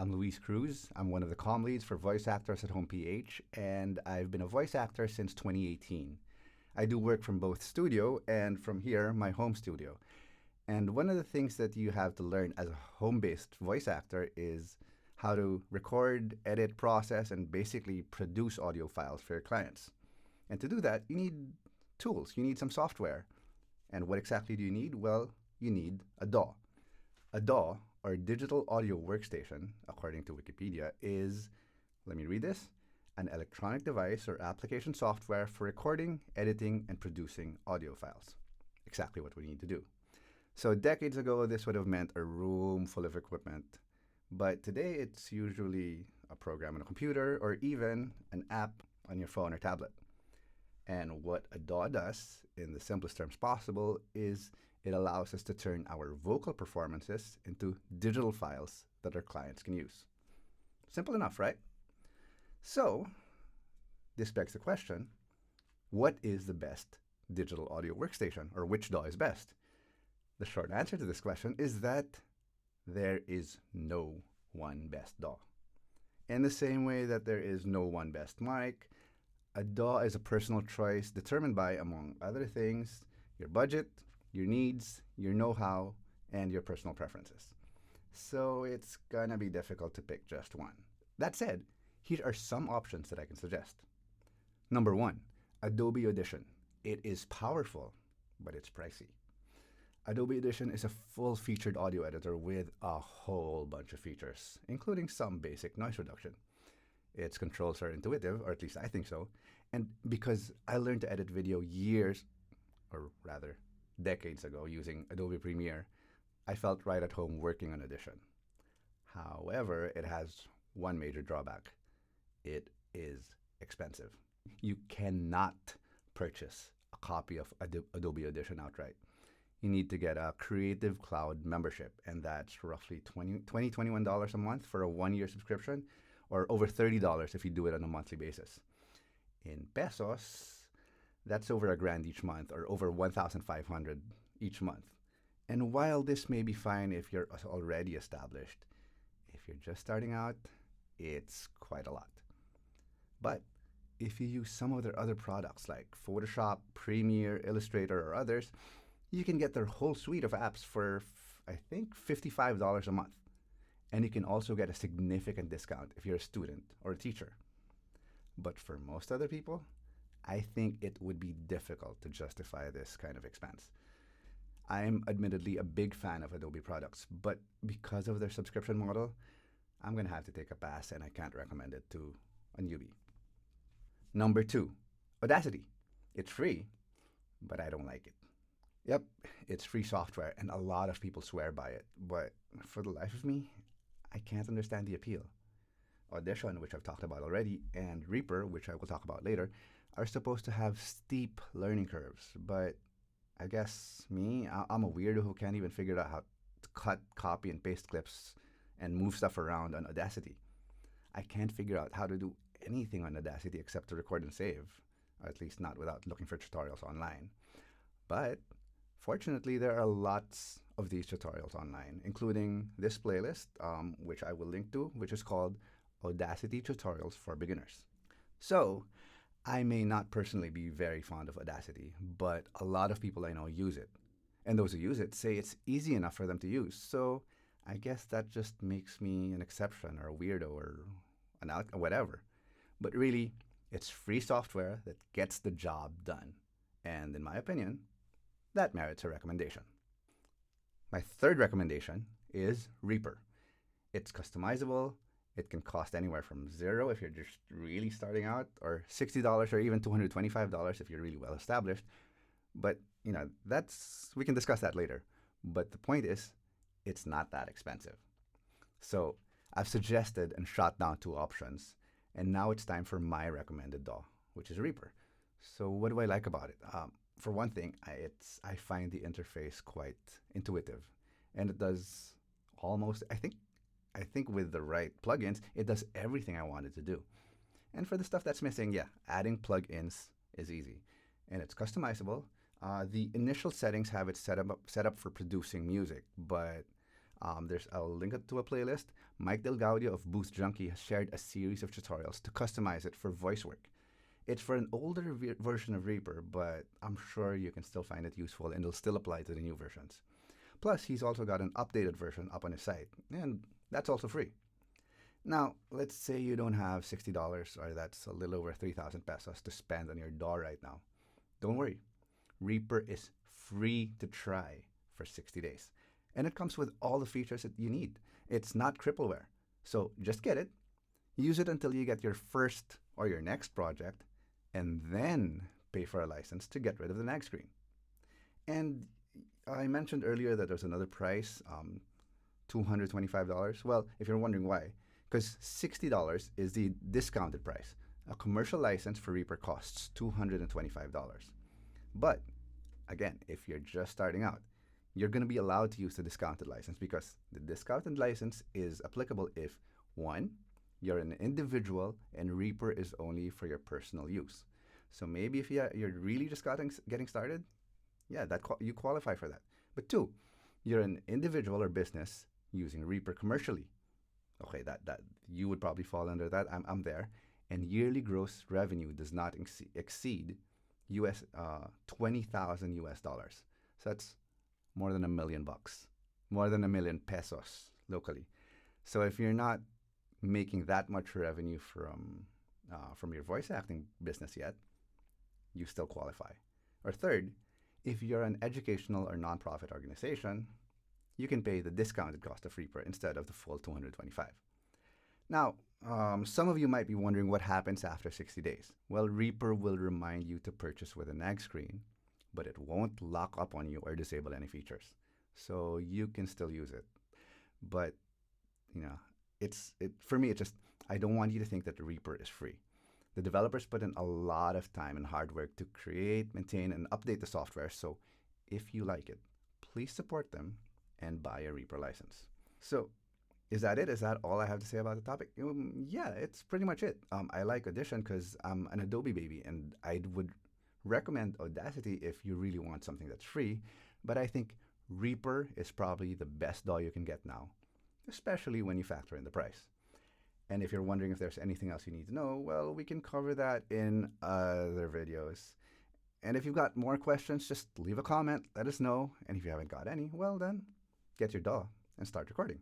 I'm Luis Cruz. I'm one of the comm leads for voice actors at Home PH, and I've been a voice actor since 2018. I do work from both studio and from here, my home studio. And one of the things that you have to learn as a home based voice actor is how to record, edit, process, and basically produce audio files for your clients. And to do that, you need tools, you need some software. And what exactly do you need? Well, you need a DAW. A DAW, or Digital Audio Workstation, according to Wikipedia, is, let me read this, an electronic device or application software for recording, editing, and producing audio files. Exactly what we need to do. So decades ago, this would have meant a room full of equipment. But today, it's usually a program on a computer or even an app on your phone or tablet. And what a DAW does, in the simplest terms possible, is it allows us to turn our vocal performances into digital files that our clients can use. Simple enough, right? So, this begs the question, what is the best digital audio workstation, or which DAW is best? The short answer to this question is that there is no one best DAW. In the same way that there is no one best mic, a DAW is a personal choice determined by, among other things, your budget, your needs, your know-how, and your personal preferences. So it's gonna be difficult to pick just one. That said, here are some options that I can suggest. Number one, Adobe Audition. It is powerful, but it's pricey. Adobe Audition is a full-featured audio editor with a whole bunch of features, including some basic noise reduction. Its controls are intuitive, or at least I think so, and because I learned to edit video years, or rather, decades ago using Adobe Premiere, I felt right at home working on Audition. However, it has one major drawback. It is expensive. You cannot purchase a copy of Adobe Audition outright. You need to get a Creative Cloud membership, and that's roughly $21 a month for a 1-year subscription, or over $30 if you do it on a monthly basis. In pesos, that's over $1,000 each month, or over 1,500 each month. And while this may be fine if you're already established, if you're just starting out, it's quite a lot. But if you use some of their other products like Photoshop, Premiere, Illustrator, or others, you can get their whole suite of apps for, I think, $55 a month. And you can also get a significant discount if you're a student or a teacher. But for most other people, I think it would be difficult to justify this kind of expense. I am admittedly a big fan of Adobe products, but because of their subscription model, I'm going to have to take a pass, and I can't recommend it to a newbie. Number two, Audacity. It's free, but I don't like it. Yep, it's free software, and a lot of people swear by it, but for the life of me, I can't understand the appeal. Audition, which I've talked about already, and Reaper, which I will talk about later, are supposed to have steep learning curves, but I guess I'm a weirdo who can't even figure out how to cut, copy, and paste clips and move stuff around on Audacity. I can't figure out how to do anything on Audacity except to record and save, or at least not without looking for tutorials online. But fortunately, there are lots of these tutorials online, including this playlist, which I will link to, which is called Audacity Tutorials for Beginners. So, I may not personally be very fond of Audacity, but a lot of people I know use it. And those who use it say it's easy enough for them to use. So, I guess that just makes me an exception or a weirdo or whatever. But really, it's free software that gets the job done. And in my opinion, that merits a recommendation. My third recommendation is Reaper. It's customizable. It can cost anywhere from $0 if you're just really starting out, or $60 or even $225 if you're really well established. But, we can discuss that later. But the point is, it's not that expensive. So I've suggested and shot down 2 options, and now it's time for my recommended DAW, which is Reaper. So what do I like about it? For one thing, I find the interface quite intuitive, and it does almost, I think with the right plugins, it does everything I wanted to do. And for the stuff that's missing, adding plugins is easy, and it's customizable. The initial settings have it set up for producing music, but I'll link it to a playlist. Mike Del Gaudio of Boost Junkie has shared a series of tutorials to customize it for voice work. It's for an older version of Reaper, but I'm sure you can still find it useful and it'll still apply to the new versions. Plus, he's also got an updated version up on his site, and that's also free. Now, let's say you don't have $60, or that's a little over 3,000 pesos to spend on your DAW right now. Don't worry, Reaper is free to try for 60 days. And it comes with all the features that you need. It's not crippleware. So just get it, use it until you get your first or your next project, and then pay for a license to get rid of the nag screen. And I mentioned earlier that there's another price, $225. Well, if you're wondering why, because $60 is the discounted price. A commercial license for Reaper costs $225. But again, if you're just starting out, you're going to be allowed to use the discounted license because the discounted license is applicable if, one, you're an individual and Reaper is only for your personal use. So maybe if you're really just getting started, yeah, you qualify for that. But two, you're an individual or business using Reaper commercially. Okay, that you would probably fall under that. I'm there. And yearly gross revenue does not exceed 20,000 US dollars. So that's more than $1 million, more than 1 million pesos locally. So if you're not making that much revenue from your voice acting business yet, you still qualify. Or third, if you're an educational or nonprofit organization, you can pay the discounted cost of Reaper instead of the full $225. Now, some of you might be wondering what happens after 60 days. Well, Reaper will remind you to purchase with a nag screen, but it won't lock up on you or disable any features. So you can still use it. But, for me, I don't want you to think that the Reaper is free. The developers put in a lot of time and hard work to create, maintain, and update the software. So if you like it, please support them and buy a Reaper license. So is that it? Is that all I have to say about the topic? Yeah, it's pretty much it. I like Audition because I'm an Adobe baby, and I would recommend Audacity if you really want something that's free. But I think Reaper is probably the best DAW you can get now, especially when you factor in the price. And if you're wondering if there's anything else you need to know, well, we can cover that in other videos. And if you've got more questions, just leave a comment, let us know. And if you haven't got any, well then, get your DAW and start recording.